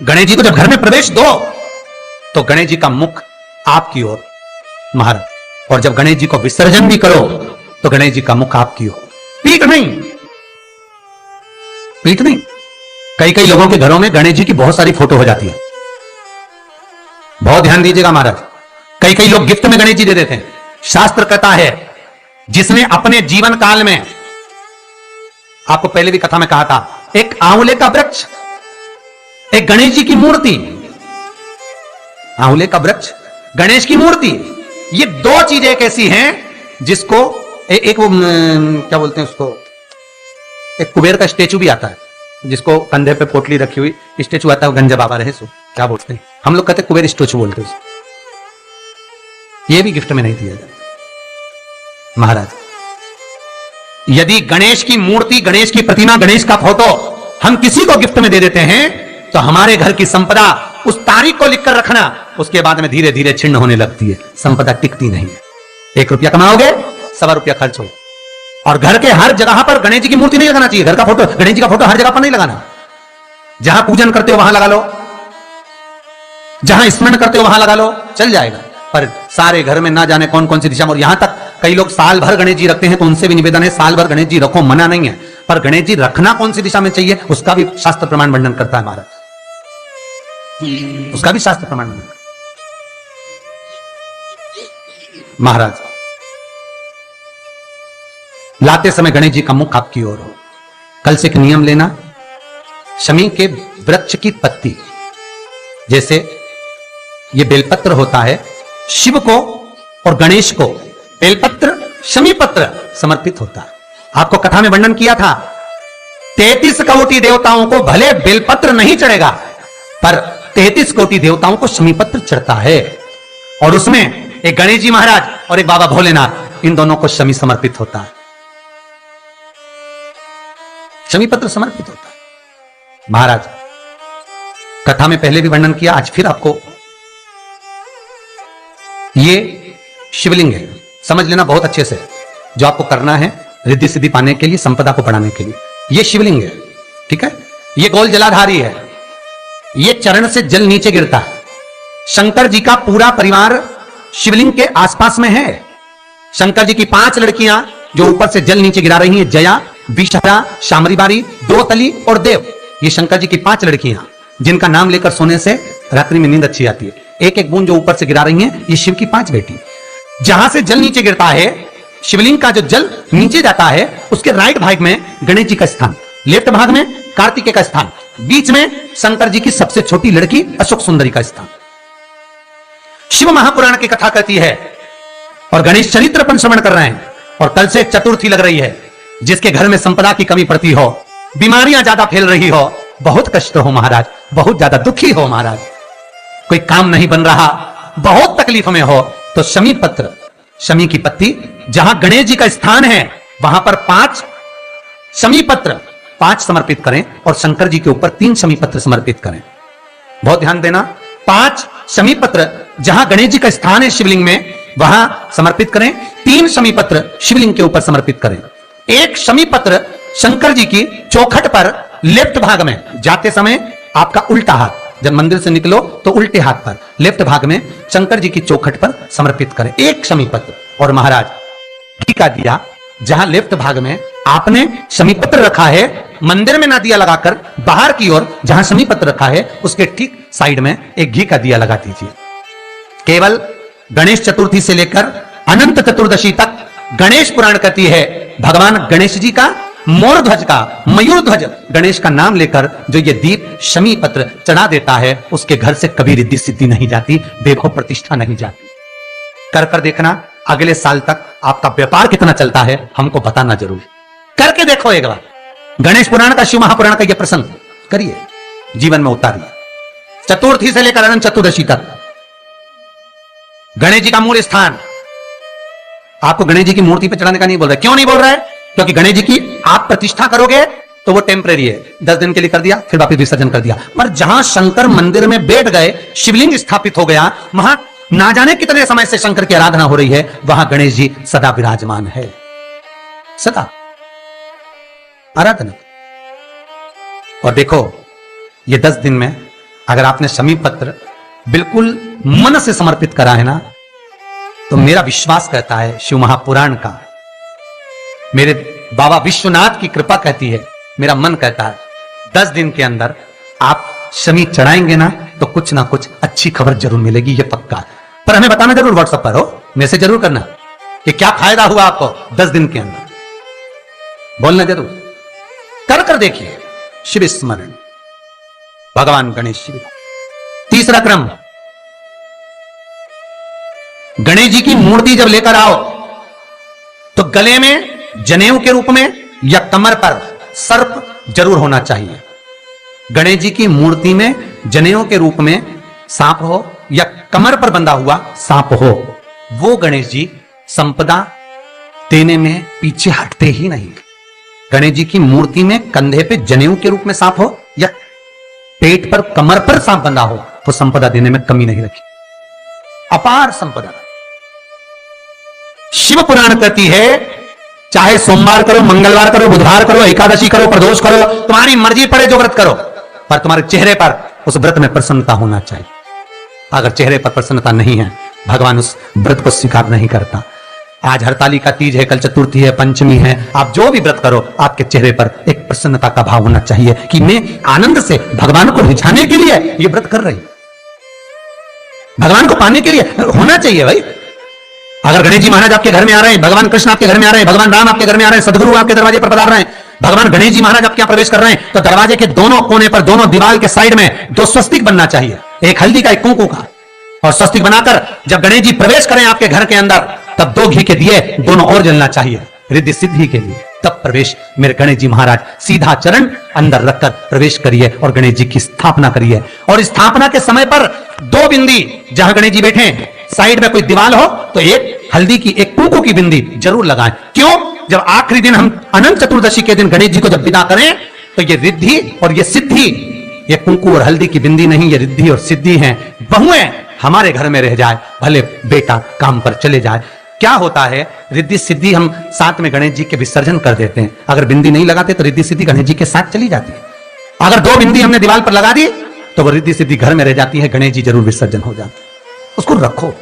गणेश जी को जब घर में प्रवेश दो तो गणेश जी का मुख आपकी ओर महाराज, और जब गणेश जी को विसर्जन भी करो तो गणेश जी का मुख आपकी ओर, पीठ नहीं, पीठ नहीं। कई कई लोगों के घरों में गणेश जी की बहुत सारी फोटो हो जाती है, बहुत ध्यान दीजिएगा महाराज। कई कई लोग गिफ्ट में गणेश जी दे देते हैं। शास्त्र कहता है जिसने अपने जीवन काल में, आपको पहले भी कथा में कहा था, एक आंवले का वृक्ष, एक गणेश जी की मूर्ति, आंवले का वृक्ष, गणेश की मूर्ति, ये दो चीजें एक ऐसी हैं जिसको एक वो क्या बोलते हैं उसको, एक कुबेर का स्टेचू भी आता है जिसको कंधे पे पोटली रखी हुई स्टेचू आता है, गंजा बाबा रहे सो क्या बोलते हैं, हम लोग कहते हैं कुबेर स्टेचू बोलते हैं। ये भी गिफ्ट में नहीं दिया जाता महाराज। यदि गणेश की मूर्ति, गणेश की प्रतिमा, गणेश का फोटो हम किसी को गिफ्ट में दे देते हैं तो हमारे घर की संपदा, उस तारीख को लिखकर रखना, उसके बाद में धीरे धीरे छिन्न होने लगती है, संपदा टिकती नहीं है। 1 रुपया कमाओगे, 1.25 रुपया खर्च हो। और घर के हर जगह पर गणेश जी की मूर्ति नहीं लगाना चाहिए, घर का फोटो, गणेश जी का फोटो हर जगह पर नहीं लगाना। जहां पूजन करते हो वहां लगा लो, जहां स्मरण करते हो वहां लगा लो, चल जाएगा। पर सारे घर में ना जाने कौन कौन सी दिशा में, और यहां तक कई लोग साल भर गणेश जी रखते हैं, तो उनसे भी निवेदन है साल भर गणेश जी रखो, मना नहीं है, पर गणेश जी रखना कौन सी दिशा में चाहिए उसका भी शास्त्र प्रमाण वर्णन करता है महाराज, उसका भी शास्त्र प्रमाण वर्णन महाराज। लाते समय गणेश जी का मुख आपकी ओर हो। कल से एक नियम लेना, शमी के वृक्ष की पत्ती, जैसे ये बेलपत्र होता है, शिव को और गणेश को बेलपत्र, शमी पत्र समर्पित होता है। आपको कथा में वर्णन किया था 33 कोटि देवताओं को भले बेलपत्र नहीं चढ़ेगा, पर 33 कोटि देवताओं को शमी पत्र चढ़ता है, और उसमें एक गणेश जी महाराज और एक बाबा भोलेनाथ, इन दोनों को शमी समर्पित होता है, शमी पत्र समर्पित होता है महाराज। कथा में पहले भी वर्णन किया, आज फिर आपको, ये शिवलिंग है, समझ लेना बहुत अच्छे से, जो आपको करना है रिद्धि सिद्धि पाने के लिए, संपदा को बढ़ाने के लिए। ये शिवलिंग है, ठीक है, ये गोल जलाधारी है, ये चरण से जल नीचे गिरता है। शंकर जी का पूरा परिवार शिवलिंग के आसपास में है। शंकर जी की 5 लड़कियां जो ऊपर से जल नीचे गिरा रही हैं, जया, विषहरा, शामरीबारी, द्रौतली और देव, ये शंकर जी की 5 लड़कियां जिनका नाम लेकर सोने से रात्रि में नींद अच्छी आती है। एक एक बूंद जो ऊपर से गिरा रही हैं, ये शिव की 5 बेटी। जहां से जल नीचे गिरता है, शिवलिंग का जो जल नीचे जाता है, उसके राइट भाग में गणेश जी का स्थान, लेफ्ट भाग में कार्तिकेय का स्थान, बीच में शंकर जी की सबसे छोटी लड़की अशोक सुंदरी का स्थान। शिव महापुराण की कथा कहती है, और गणेश चरित्र पर श्रवण कर रहे हैं, और कल से चतुर्थी लग रही है। जिसके घर में संपदा की कमी पड़ती हो, बीमारियां ज्यादा फैल रही हो, बहुत कष्ट हो महाराज, बहुत ज्यादा दुखी हो महाराज, कोई काम नहीं बन रहा, बहुत तकलीफ में हो, तो शमी पत्र, शमी की पत्ती, जहां गणेश जी का स्थान है वहां पर 5 शमी पत्र, 5 समर्पित करें, और शंकर जी के ऊपर 3 शमी पत्र समर्पित करें। बहुत ध्यान देना, 5 शमी पत्र जहां गणेश जी का स्थान है शिवलिंग में, वहां समर्पित करें। 3 शमी पत्र शिवलिंग के ऊपर समर्पित करें। 1 शमी पत्र शंकर जी की चौखट पर लेफ्ट भाग में, जाते समय आपका उल्टा हाथ, जब मंदिर से निकलो तो उल्टे हाथ पर लेफ्ट भाग में शंकर जी की चौखट पर समर्पित करें 1 शमी पत्र। और महाराज घी का दिया, जहां लेफ्ट भाग में आपने शमी पत्र रखा है, मंदिर में ना दिया लगाकर, बाहर की ओर जहां शमी पत्र रखा है उसके ठीक साइड में एक घी का दिया लगा दीजिए। केवल गणेश चतुर्थी से लेकर अनंत चतुर्दशी तक गणेश पुराण कहती है, भगवान गणेश जी का, मोर ध्वज का, मयूर ध्वज गणेश का नाम लेकर जो ये दीप शमी पत्र चढ़ा देता है, उसके घर से कभी रिद्धि सिद्धि नहीं जाती, देखो प्रतिष्ठा नहीं जाती। कर कर देखना, अगले साल तक आपका व्यापार कितना चलता है हमको बताना जरूर, करके देखो एक बार। गणेश पुराण का, शिव महापुराण का यह प्रसंग करिए, जीवन में उतारिए। चतुर्थी से लेकर अनंत चतुर्दशी तक गणेश जी का मूल स्थान, आपको गणेश जी की मूर्ति पर चढ़ाने का नहीं बोल रहा है। क्यों नहीं बोल रहा है? क्योंकि गणेश जी की आप प्रतिष्ठा करोगे तो वो टेम्परेरी है, 10 दिन के लिए कर दिया, फिर वापस विसर्जन कर दिया। पर जहां शंकर मंदिर में बैठ गए, शिवलिंग स्थापित हो गया, वहां ना जाने कितने समय से शंकर की आराधना हो रही है, वहां गणेश जी सदा विराजमान है, सदा आराधना। और देखो ये 10 दिन में अगर आपने शमी पत्र बिल्कुल मन से समर्पित करा है ना, तो मेरा विश्वास कहता है, शिव महापुराण का, मेरे बाबा विश्वनाथ की कृपा कहती है, मेरा मन कहता है 10 दिन के अंदर आप शमी चढ़ाएंगे ना तो कुछ ना कुछ अच्छी खबर जरूर मिलेगी, ये पक्का। पर हमें बताना जरूर, व्हाट्सएप पर हो, मैसेज जरूर करना कि क्या फायदा हुआ आपको 10 दिन के अंदर, बोलना जरूर, कर कर देखिए। शिव स्मरण, भगवान गणेश जी। तीसरा क्रम, गणेश जी की मूर्ति जब लेकर आओ तो गले में जनेऊ के रूप में या कमर पर सर्प जरूर होना चाहिए। गणेश जी की मूर्ति में जनेऊ के रूप में सांप हो या कमर पर बंधा हुआ सांप हो, वो गणेश जी संपदा देने में पीछे हटते ही नहीं। गणेश जी की मूर्ति में कंधे पे जनेऊ के रूप में सांप हो या पेट पर कमर पर सांप बंधा हो, तो संपदा देने में कमी नहीं रखी, अपार संपदा। शिव पुराण कहती है, चाहे सोमवार करो, मंगलवार करो, बुधवार करो, एकादशी करो, प्रदोष करो, तुम्हारी मर्जी पड़े जो व्रत करो, पर तुम्हारे चेहरे पर उस व्रत में प्रसन्नता होना चाहिए। अगर चेहरे पर प्रसन्नता नहीं है, भगवान उस व्रत को स्वीकार नहीं करता। आज हरतालिका तीज है, कल चतुर्थी है, पंचमी है, आप जो भी व्रत करो, आपके चेहरे पर एक प्रसन्नता का भाव होना चाहिए कि मैं आनंद से भगवान को रिझाने के लिए ये व्रत कर रही, भगवान को पाने के लिए होना चाहिए भाई। अगर गणेश जी महाराज आपके घर में आ रहे हैं, भगवान कृष्ण आपके घर में आ रहे हैं, भगवान राम आपके घर में आ रहे हैं, सदगुरु आपके दरवाजे पर पधार रहे हैं, भगवान गणेश जी महाराज आपके यहां प्रवेश कर रहे हैं, तो दरवाजे के दोनों कोने पर, दोनों दीवार के साइड में 2 स्वस्तिक बनना चाहिए, एक हल्दी का, एक कुंकू का। और स्वस्तिक बनाकर जब गणेश जी प्रवेश करें आपके घर के अंदर, तब 2 घी के दिए दोनों ओर जलना चाहिए, रिद्धि सिद्धि के लिए। तब प्रवेश मेरे गणेश जी महाराज, सीधा चरण अंदर रखकर प्रवेश करिए और गणेश जी की स्थापना करिए। और स्थापना के समय पर 2 बिंदी, जहां गणेश जी बैठे हैं साइड में कोई दीवार हो तो एक हल्दी की, एक कुंकू की बिंदी जरूर लगाएं। क्यों? जब आखिरी दिन हम अनंत चतुर्दशी के दिन गणेश जी को जब विदा करें, तो ये रिद्धि और ये सिद्धि, ये कुंकू और हल्दी की बिंदी नहीं, ये रिद्धि और सिद्धि है। बहुएं हमारे घर में रह जाए, भले बेटा काम पर चले जाए। क्या होता है, रिद्धि सिद्धि हम साथ में गणेश जी के विसर्जन कर देते हैं। अगर बिंदी नहीं लगाते तो रिद्धि सिद्धि गणेश जी के साथ चली जाती है। अगर 2 बिंदी हमने दीवार पर लगा दी तो वो रिद्धि सिद्धि घर में रह जाती है, गणेश जी जरूर विसर्जन हो जाते। उसको रखो।